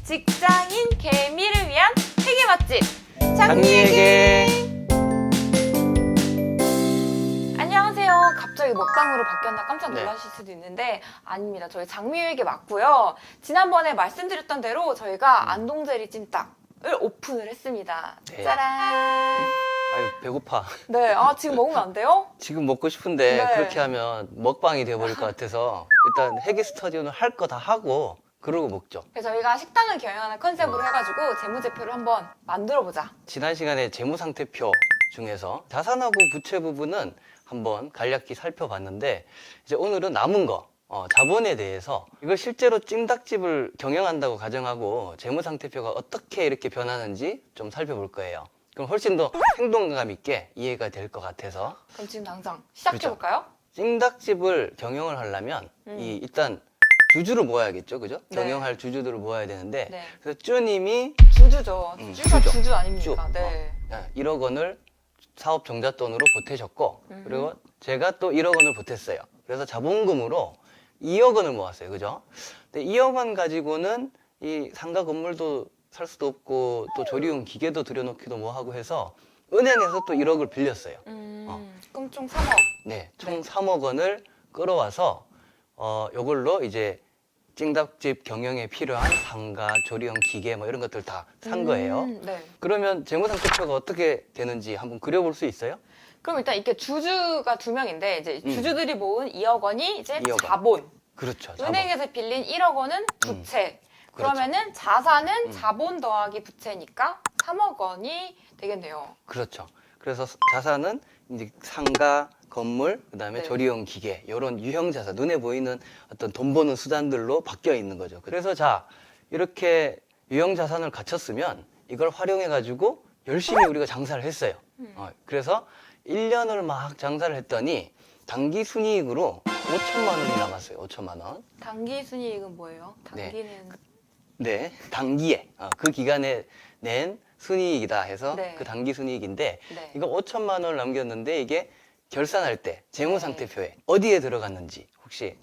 직장인 개미를 위한 회계 맛집 장미회계. 안녕하세요. 갑자기 먹방으로 바뀌었나 깜짝 네. 놀라실 수도 있는데 아닙니다. 저희 장미회계 맞고요. 지난번에 말씀드렸던 대로 저희가 안동제리 찜닭을 오픈을 했습니다. 네. 짜란. 아유, 배고파. 네, 지금 먹으면 안 돼요? 지금 먹고 싶은데 네. 그렇게 하면 먹방이 돼버릴 것 같아서 일단 회계 스터디오는 할 거 다 하고 그러고 먹죠. 그래서 저희가 식당을 경영하는 컨셉으로 해가지고 재무제표를 한번 만들어보자. 지난 시간에 재무상태표 중에서 자산하고 부채 부분은 한번 간략히 살펴봤는데 이제 오늘은 남은 거 자본에 대해서 이걸 실제로 찜닭집을 경영한다고 가정하고 재무상태표가 어떻게 이렇게 변하는지 좀 살펴볼 거예요. 그럼 훨씬 더 생동감 있게 이해가 될 것 같아서 그럼 지금 당장 시작해볼까요? 찜닭집을 경영을 하려면 일단 주주를 모아야겠죠, 그죠? 네. 경영할 주주들을 모아야 되는데 네. 그래서 쭈님이 주주죠. 주주가 주죠. 주주 아닙니까? 쭉, 네. 1억 원을 사업 종잣돈으로 보태셨고 그리고 제가 또 1억 원을 보탰어요. 그래서 자본금으로 2억 원을 모았어요, 그죠? 근데 2억 원 가지고는 이 상가 건물도 살 수도 없고 또 조리용 기계도 들여놓기도 뭐하고 해서 은행에서 또 1억을 빌렸어요. 그럼 총 3억. 네, 총 네. 3억 원을 끌어와서 요걸로 이제 찜닭집 경영에 필요한 상가, 조리용 기계 뭐 이런 것들 다 산 거예요. 네. 그러면 재무상태표가 어떻게 되는지 한번 그려볼 수 있어요? 그럼 일단 이렇게 주주가 2명인데 이제 주주들이 모은 2억 원이 이제 2억 원. 자본. 그렇죠. 자본. 은행에서 빌린 1억 원은 부채. 그렇죠. 그러면은 자산은 자본 더하기 부채니까 3억 원이 되겠네요. 그렇죠. 그래서 자산은 이제 상가, 건물, 그다음에 네. 조리용 기계 이런 유형 자산, 눈에 보이는 어떤 돈 버는 수단들로 바뀌어 있는 거죠. 그래서 자 이렇게 유형 자산을 갖췄으면 이걸 활용해 가지고 열심히 우리가 장사를 했어요. 그래서 1년을 막 장사를 했더니 당기 순이익으로 5천만 원이 남았어요. 5천만 원. 단기 순이익은 뭐예요? 단기는 네, 단기에 그 기간에 낸 순이익이다 해서 네. 그 단기 순이익인데 네. 이거 5천만 원을 남겼는데 이게 결산할 때 재무상태표에 어디에 들어갔는지 혹시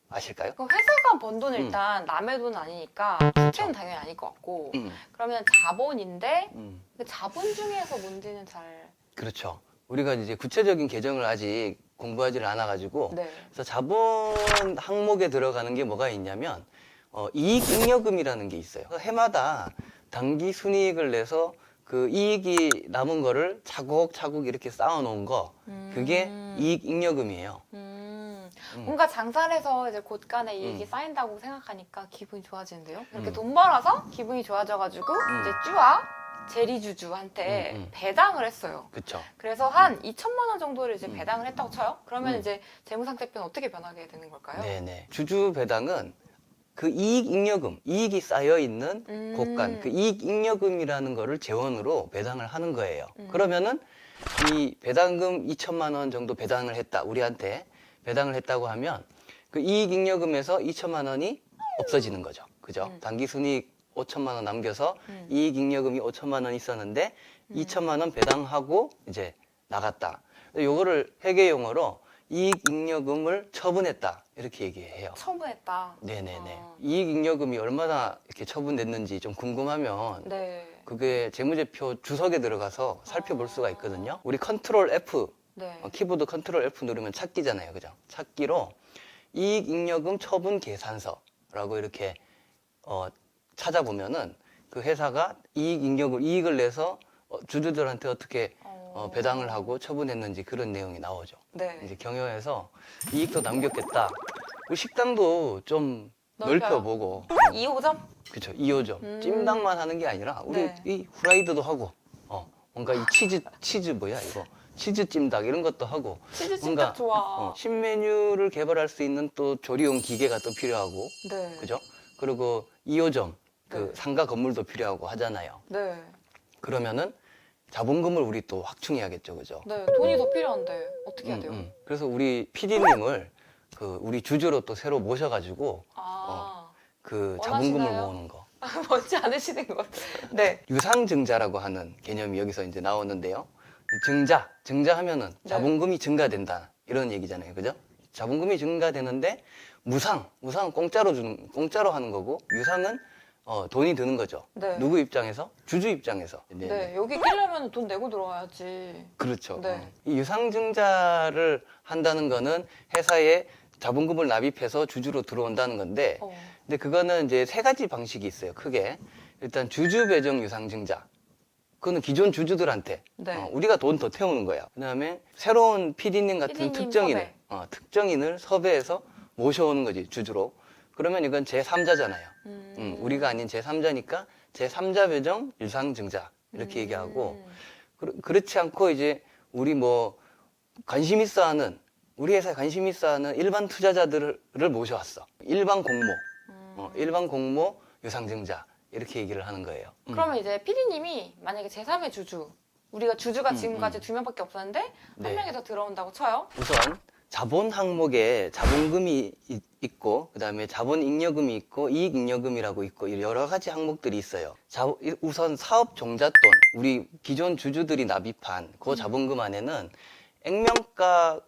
아실까요? 그럼 회사가 번 돈은 일단 남의 돈은 아니니까 부채는 당연히 아닐 것 같고 그러면 자본인데 그 자본 중에서 뭔지는 잘 그렇죠. 우리가 이제 구체적인 계정을 아직 공부하지를 않아가지고 네. 그래서 자본 항목에 들어가는 게 뭐가 있냐면 이익잉여금이라는 게 있어요. 해마다 단기 순이익을 내서 그 이익이 남은 거를 차곡차곡 이렇게 쌓아놓은 거 그게 이익잉여금이에요. 뭔가 장사를 해서 이제 곳간에 이익이 쌓인다고 생각하니까 기분이 좋아지는데요. 이렇게 돈 벌어서 기분이 좋아져가지고 이제 쭈와 제리주주한테 배당을 했어요. 그렇죠. 그래서 한 2천만 원 정도를 이제 배당을 했다고 쳐요. 그러면 이제 재무상태표는 어떻게 변하게 되는 걸까요? 네네. 주주 배당은 그 이익잉여금, 이익이 쌓여 있는 곳간, 그 이익잉여금이라는 거를 재원으로 배당을 하는 거예요. 그러면은 이 배당금 2천만 원 정도 배당을 했다, 우리한테 배당을 했다고 하면 그 이익잉여금에서 2천만 원이 없어지는 거죠. 그죠? 단기순이익 5천만 원 남겨서 이익잉여금이 5천만 원 있었는데 2천만 원 배당하고 이제 나갔다. 요거를 회계 용어로 이익잉여금을 처분했다 이렇게 얘기해요. 처분했다. 네네네. 이익잉여금이 얼마나 이렇게 처분됐는지 좀 궁금하면 네. 그게 재무제표 주석에 들어가서 살펴볼 수가 있거든요. 우리 컨트롤 F 네. 키보드 컨트롤 F 누르면 찾기잖아요, 그죠? 찾기로 이익잉여금 처분 계산서라고 이렇게 찾아보면은 그 회사가 이익을 내서 주주들한테 어떻게 배당을 하고 처분했는지 그런 내용이 나오죠. 네. 이제 경영에서 이익도 남겼겠다. 우리 식당도 좀 넓혀요. 넓혀보고 2호점? 그쵸 2호점 찜닭만 하는 게 아니라 우리 네. 이 후라이드도 하고 뭔가 이 치즈 뭐야 이거 치즈 찜닭 이런 것도 하고 치즈 뭔가 찜닭 좋아. 신메뉴를 개발할 수 있는 또 조리용 기계가 또 필요하고 네. 그죠? 그리고 2호점 그 네. 상가 건물도 필요하고 하잖아요. 네. 그러면은 자본금을 우리 또 확충해야겠죠, 그죠? 네. 돈이 더 필요한데 어떻게 해야 돼요? 그래서 우리 PD님을 그 우리 주주로 또 새로 모셔가지고 그 자본금을 원하시나요? 모으는 거. 멋지 않으시는 것 같아요. 네. 유상증자라고 하는 개념이 여기서 이제 나오는데요. 증자하면은 네. 자본금이 증가된다 이런 얘기잖아요, 그죠? 자본금이 증가되는데 무상은 공짜로 하는 거고 유상은 돈이 드는 거죠. 네. 누구 입장에서? 주주 입장에서. 네, 여기 끼려면 돈 내고 들어와야지. 그렇죠. 네. 이 유상증자를 한다는 거는 회사에 자본금을 납입해서 주주로 들어온다는 건데, 근데 그거는 이제 세 가지 방식이 있어요. 크게. 일단 주주 배정 유상증자. 그거는 기존 주주들한테 네. 우리가 돈 더 태우는 거야. 그다음에 새로운 PD님 같은 PD님 특정인을 특정인을 섭외해서 모셔오는 거지, 주주로. 그러면 이건 제3자잖아요. 우리가 아닌 제3자니까 제3자 배정 유상증자 이렇게 얘기하고, 그렇지 않고 이제 우리 뭐 관심 있어 하는, 우리 회사에 관심 있어 하는 일반 투자자들을 모셔왔어. 일반 공모, 일반 공모 유상증자 이렇게 얘기를 하는 거예요. 그러면 이제 PD님이 만약에 제3의 주주, 우리가 주주가 지금까지 2명밖에 없었는데 네. 한 명이 더 들어온다고 쳐요. 우선 자본 항목에 자본금이 있고, 그다음에 자본 잉여금이 있고, 이익 잉여금이라고 있고, 여러 가지 항목들이 있어요. 우선 사업 종잣돈, 우리 기존 주주들이 납입한 그 자본금 안에는 액면가,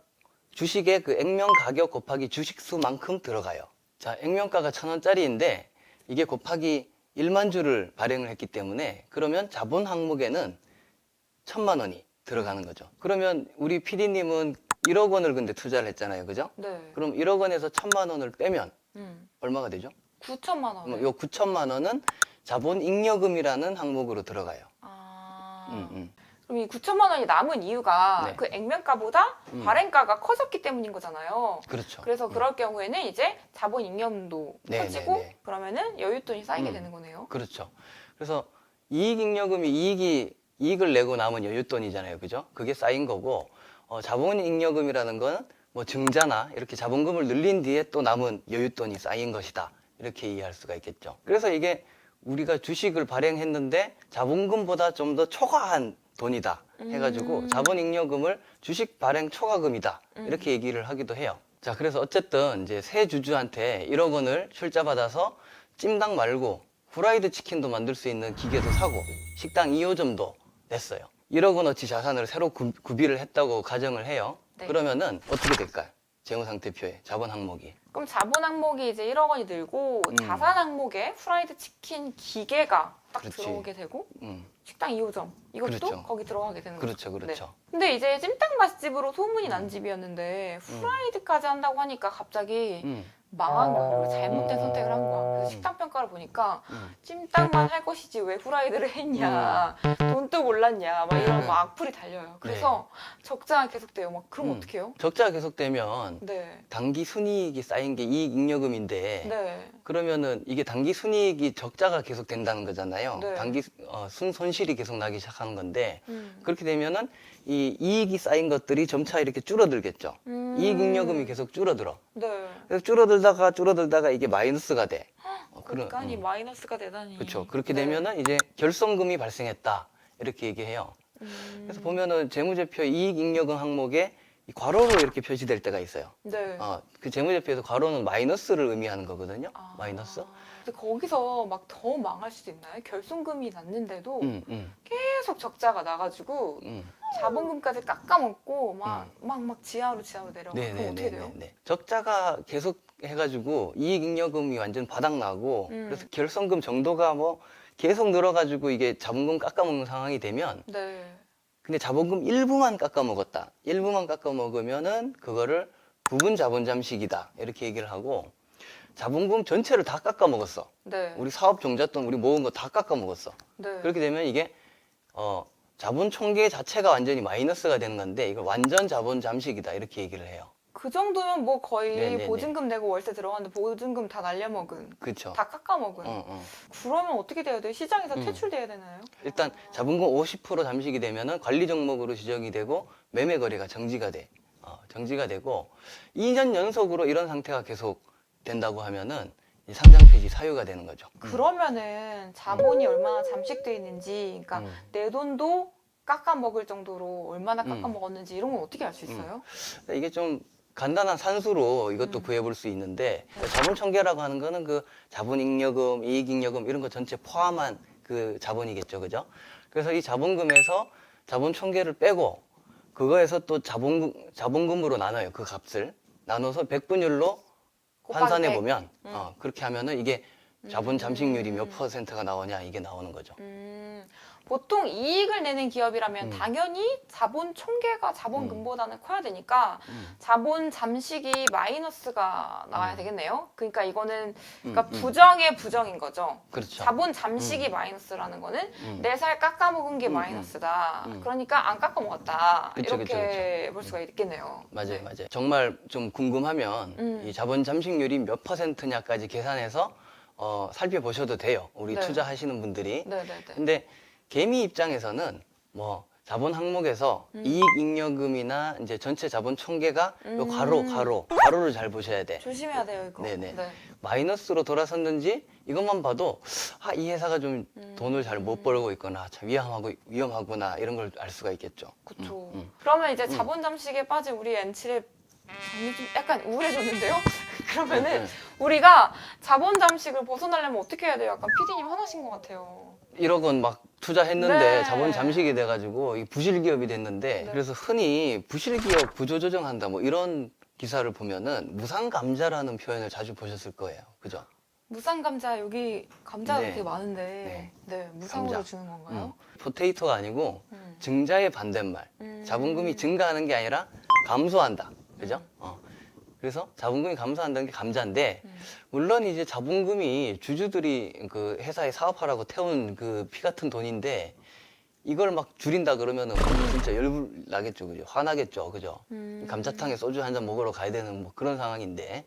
주식의 그 액면 가격 곱하기 주식 수만큼 들어가요. 자, 액면가가 1,000원짜리인데 이게 곱하기 1만 주를 발행을 했기 때문에, 그러면 자본 항목에는 1,000만 원이 들어가는 거죠. 그러면 우리 PD님은 1억 원을 근데 투자를 했잖아요. 그죠? 네. 그럼 1억 원에서 1,000만 원을 빼면 얼마가 되죠? 9천만 원. 그럼 요 9천만 원은 자본 잉여금이라는 항목으로 들어가요. 그럼 이 9천만 원이 남은 이유가 네. 그 액면가보다 발행가가 커졌기 때문인 거잖아요. 그렇죠. 그래서 그럴 경우에는 이제 자본 잉여금도 네, 커지고 네, 네. 그러면은 여윳돈이 쌓이게 되는 거네요. 그렇죠. 그래서 이익 잉여금이 이익을 내고 남은 여윳돈이잖아요. 그죠? 그게 쌓인 거고, 자본 잉여금이라는 건 뭐 증자나 이렇게 자본금을 늘린 뒤에 또 남은 여윳돈이 쌓인 것이다. 이렇게 이해할 수가 있겠죠. 그래서 이게 우리가 주식을 발행했는데 자본금보다 좀 더 초과한 돈이다 해가지고 자본 잉여금을 주식 발행 초과금이다 이렇게 얘기를 하기도 해요. 자, 그래서 어쨌든 이제 새 주주한테 1억 원을 출자 받아서 찜닭 말고 후라이드 치킨도 만들 수 있는 기계도 사고 식당 2호점도 냈어요. 1억 원어치 자산을 새로 구비를 했다고 가정을 해요. 네. 그러면은 어떻게 될까요? 재무상태표에 자본 항목이. 그럼 자본 항목이 이제 1억 원이 늘고 자산 항목에 후라이드 치킨 기계가 딱 그렇지. 들어오게 되고 음. 식당 2호점 이것도 그렇죠. 거기 들어가게 되는 거죠. 그렇죠, 그렇죠. 네. 근데 이제 찜닭 맛집으로 소문이 난 집이었는데 후라이드까지 한다고 하니까 갑자기 망한 거야. 그리고 잘못된 선택을 한 거야. 그래서 식당 평가를 보니까 찜닭만 할 것이지 왜 후라이드를 했냐, 돈도 몰랐냐, 막 이런 막 악플이 달려요. 그래서 적자가 계속돼요. 막 그럼 어떻게 해요? 적자가 계속되면 네. 단기 순이익이 쌓인 게 이익 잉여금인데 네. 그러면은 이게 단기 순이익이 적자가 계속 된다는 거잖아요. 네. 단기 순손실이 계속 나기 시작하는 건데 그렇게 되면은 이 이익이 쌓인 것들이 점차 이렇게 줄어들겠죠. 이익 잉여금이 계속 줄어들어. 네. 그래서 줄어들다가 이게 마이너스가 돼. 그러니까 이 마이너스가 되다니. 그렇죠. 그렇게 네. 되면은 이제 결손금이 발생했다 이렇게 얘기해요. 그래서 보면은 재무제표 이익 잉여금 항목에 이 괄호로 이렇게 표시될 때가 있어요. 네. 그 재무제표에서 괄호는 마이너스를 의미하는 거거든요. 아. 마이너스. 근데 거기서 막 더 망할 수도 있나요? 결손금이 났는데도 음. 계속 적자가 나가지고 자본금까지 깎아먹고 막 지하로 내려가. 그럼 어떻게 돼요? 네네네. 적자가 계속 해가지고 이익 잉여금이 완전 바닥나고 그래서 결손금 정도가 뭐 계속 늘어가지고 이게 자본금 깎아먹는 상황이 되면 네. 근데 자본금 일부만 깎아먹었다. 일부만 깎아먹으면은 그거를 부분 자본 잠식이다. 이렇게 얘기를 하고 자본금 전체를 다 깎아먹었어. 네. 우리 사업 종잣돈 우리 모은 거 다 깎아먹었어. 네. 그렇게 되면 이게 자본 총계 자체가 완전히 마이너스가 되는 건데 이걸 완전 자본 잠식이다. 이렇게 얘기를 해요. 그 정도면 뭐 거의 네네네. 보증금 내고 월세 들어갔는데 보증금 다 날려먹은. 그렇죠. 다 깎아먹은. 그러면 어떻게 돼야 돼요? 시장에서 퇴출돼야 되나요? 일단 자본금 50% 잠식이 되면은 관리 종목으로 지정이 되고 매매 거래가 정지가 돼. 정지가 되고 2년 연속으로 이런 상태가 계속 된다고 하면은 이 상장 폐지 사유가 되는 거죠. 그러면은 자본이 얼마나 잠식돼 있는지, 그러니까 내 돈도 깎아먹을 정도로 얼마나 깎아먹었는지 이런 건 어떻게 알 수 있어요? 이게 좀 간단한 산수로 이것도 구해볼 수 있는데 자본 총계라고 하는 거는 그 자본 잉여금, 이익 잉여금 이런 거 전체 포함한 그 자본이겠죠, 그죠? 그래서 이 자본금에서 자본 총계를 빼고 그거에서 또 자본금으로 나눠요. 그 값을 나눠서 백분율로 곱하기 환산해 백. 보면 그렇게 하면은 이게 자본 잠식률이 몇 %가 나오냐 이게 나오는 거죠. 보통 이익을 내는 기업이라면 당연히 자본 총계가 자본금보다는 커야 되니까 자본 잠식이 마이너스가 나와야 되겠네요. 그러니까 이거는 그러니까 부정의 부정인 거죠. 그렇죠. 자본 잠식이 마이너스라는 거는 내 살 깎아먹은 게 마이너스다. 그러니까 안 깎아먹었다. 그쵸, 이렇게 그쵸. 볼 수가 있겠네요. 맞아요, 네. 맞아요. 정말 좀 궁금하면 이 자본 잠식률이 몇 %냐까지 계산해서 살펴보셔도 돼요. 우리 네. 투자하시는 분들이. 네네네. 근데 개미 입장에서는 뭐 자본 항목에서 이익 잉여금이나 이제 전체 자본 총계가 요 가로를 잘 보셔야 돼. 조심해야 돼요, 이거. 네네. 네. 마이너스로 돌아섰는지 이것만 봐도 이 회사가 좀 돈을 잘 못 벌고 있거나 참 위험하구나 이런 걸 알 수가 있겠죠. 그쵸. 그러면 이제 자본 잠식에 빠진 우리 엔칠의 장이 좀 약간 우울해졌는데요? 그러면은 우리가 자본 잠식을 벗어나려면 어떻게 해야 돼요? 약간 PD님 화나신 것 같아요. 1억 원 막 투자했는데 네. 자본 잠식이 돼가지고 이 부실기업이 됐는데 네. 그래서 흔히 부실기업 구조조정한다 뭐 이런 기사를 보면은 무상감자라는 표현을 자주 보셨을 거예요. 그죠? 무상감자 여기 감자가 네. 되게 많은데 네, 무상으로 감자. 주는 건가요? 포테이토가 아니고 증자의 반대말. 자본금이 증가하는 게 아니라 감소한다. 그죠? 그래서 자본금이 감소한다는 게 감자인데 물론 이제 자본금이 주주들이 그 회사에 사업하라고 태운 그 피 같은 돈인데 이걸 막 줄인다 그러면은 진짜 열불 나겠죠, 그죠? 화나겠죠, 그죠? 감자탕에 소주 한 잔 먹으러 가야 되는 뭐 그런 상황인데.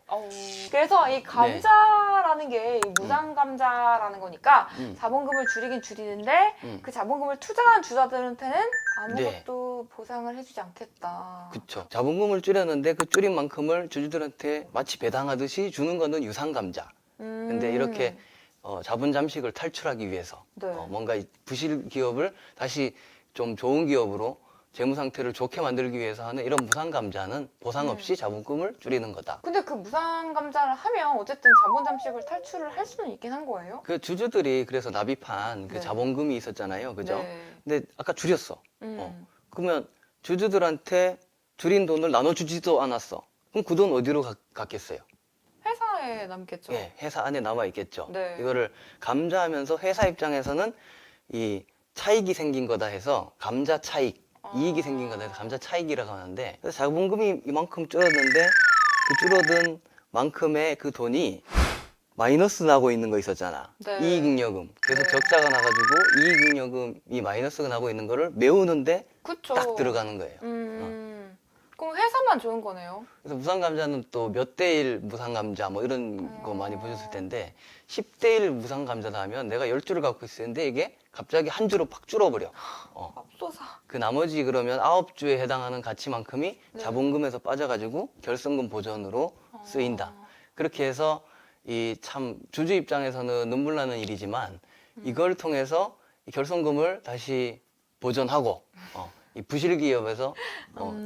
그래서 이 감자라는 게 이 무상감자라는 거니까 자본금을 줄이긴 줄이는데 그 자본금을 투자한 주자들한테는 아무것도 보상을 해주지 않겠다. 그쵸. 자본금을 줄였는데 그 줄인 만큼을 주주들한테 마치 배당하듯이 주는 거는 유상감자. 근데 이렇게 자본 잠식을 탈출하기 위해서 네. 뭔가 이 부실 기업을 다시 좀 좋은 기업으로 재무 상태를 좋게 만들기 위해서 하는 이런 무상감자는 보상 없이 자본금을 줄이는 거다. 근데 그 무상감자를 하면 어쨌든 자본 잠식을 탈출을 할 수는 있긴 한 거예요? 그 주주들이 그래서 납입한 그 네. 자본금이 있었잖아요, 그죠? 네. 근데 아까 줄였어. 그러면 주주들한테 줄인 돈을 나눠주지도 않았어. 그럼 그 돈 어디로 갔겠어요? 회사에 남겠죠. 예, 회사 안에 남아 있겠죠. 네. 이거를 감자하면서 회사 입장에서는 이 차익이 생긴 거다 해서 감자 차익, 이익이 생긴 거다 해서 감자 차익이라고 하는데 그래서 자본금이 이만큼 줄었는데 그 줄어든 만큼의 그 돈이 마이너스 나고 있는 거 있었잖아. 네. 이익잉여금. 그래서 네. 적자가 나가지고 이익잉여금이 마이너스가 나고 있는 거를 메우는데 그쵸. 딱 들어가는 거예요. 그럼 회사만 좋은 거네요. 그래서 무상감자는 또 몇 대 1 무상감자 뭐 이런 거 많이 보셨을 텐데 10대 1 무상감자다 하면 내가 10주를 갖고 있었는데 이게 갑자기 한 주로 팍 줄어버려. 맙소사. 그 나머지 그러면 9주에 해당하는 가치만큼이 네. 자본금에서 빠져가지고 결성금 보전으로 쓰인다. 그렇게 해서 이 참 주주 입장에서는 눈물 나는 일이지만 이걸 통해서 이 결성금을 다시 보전하고 이 부실 기업에서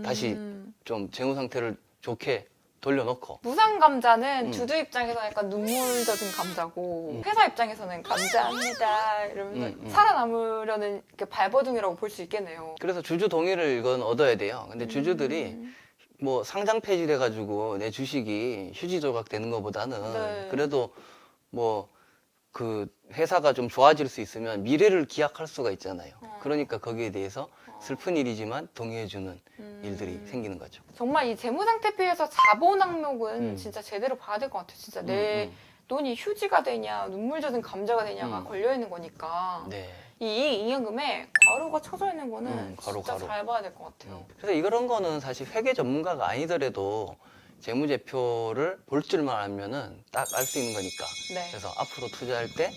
다시 좀 재무 상태를 좋게 돌려놓고 무상감자는 주주 입장에서는 약간 눈물 젖은 감자고 회사 입장에서는 감자합니다 이러면서 살아남으려는 이렇게 발버둥이라고 볼 수 있겠네요. 그래서 주주 동의를 이건 얻어야 돼요. 근데 주주들이 뭐 상장 폐지돼가지고 내 주식이 휴지 조각 되는 것보다는 네. 그래도 뭐 그 회사가 좀 좋아질 수 있으면 미래를 기약할 수가 있잖아요. 그러니까 거기에 대해서 슬픈 일이지만 동의해주는 일들이 생기는 거죠. 정말 이 재무상태표에서 자본 항목은 진짜 제대로 봐야 될 것 같아요. 진짜 내 돈이 휴지가 되냐 눈물 젖은 감자가 되냐가 걸려 있는 거니까 네. 이 이익잉여금에 괄호가 쳐져 있는 거는 괄호, 진짜 괄호. 잘 봐야 될 것 같아요. 그래서 이런 거는 사실 회계 전문가가 아니더라도 재무제표를 볼 줄만 알면은 딱 알 수 있는 거니까. 네. 그래서 앞으로 투자할 때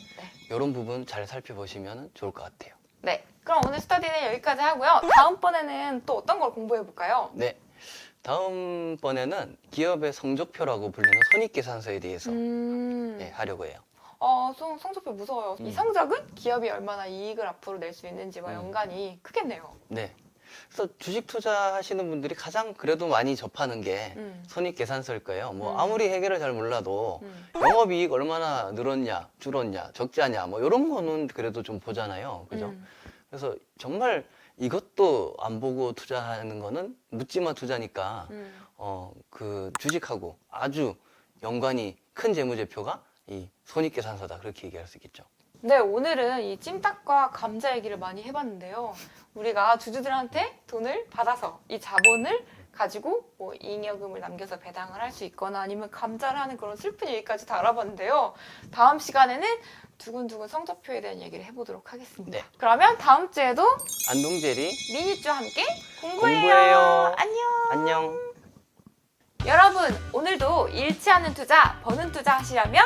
이런 부분 잘 살펴보시면 좋을 것 같아요. 네. 그럼 오늘 스터디는 여기까지 하고요. 다음번에는 또 어떤 걸 공부해 볼까요? 네. 다음번에는 기업의 성적표라고 불리는 손익계산서에 대해서 네, 하려고 해요. 성적표 무서워요. 이 성적은 기업이 얼마나 이익을 앞으로 낼 수 있는지와 연관이 크겠네요. 네. 그래서 주식 투자하시는 분들이 가장 그래도 많이 접하는 게 손익계산서일 거예요. 뭐 아무리 회계를 잘 몰라도 영업이익 얼마나 늘었냐, 줄었냐, 적자냐, 뭐 이런 거는 그래도 좀 보잖아요. 그죠? 그래서 정말 이것도 안 보고 투자하는 거는 묻지마 투자니까 그 주식하고 아주 연관이 큰 재무제표가 이 손익계산서다 그렇게 얘기할 수 있겠죠. 네, 오늘은 이 찜닭과 감자 얘기를 많이 해봤는데요. 우리가 주주들한테 돈을 받아서 이 자본을 가지고 뭐 잉여금을 남겨서 배당을 할 수 있거나 아니면 감자를 하는 그런 슬픈 얘기까지 다 알아봤는데요. 다음 시간에는 두근두근 성적표에 대한 얘기를 해보도록 하겠습니다. 네. 그러면 다음 주에도 안동제리 미니쭈와 함께 공부해요. 공부해요. 안녕. 안녕. 여러분, 오늘도 잃지 않는 투자, 버는 투자 하시려면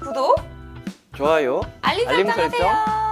구독, 좋아요. 알림 알림 설정하세요. 설정.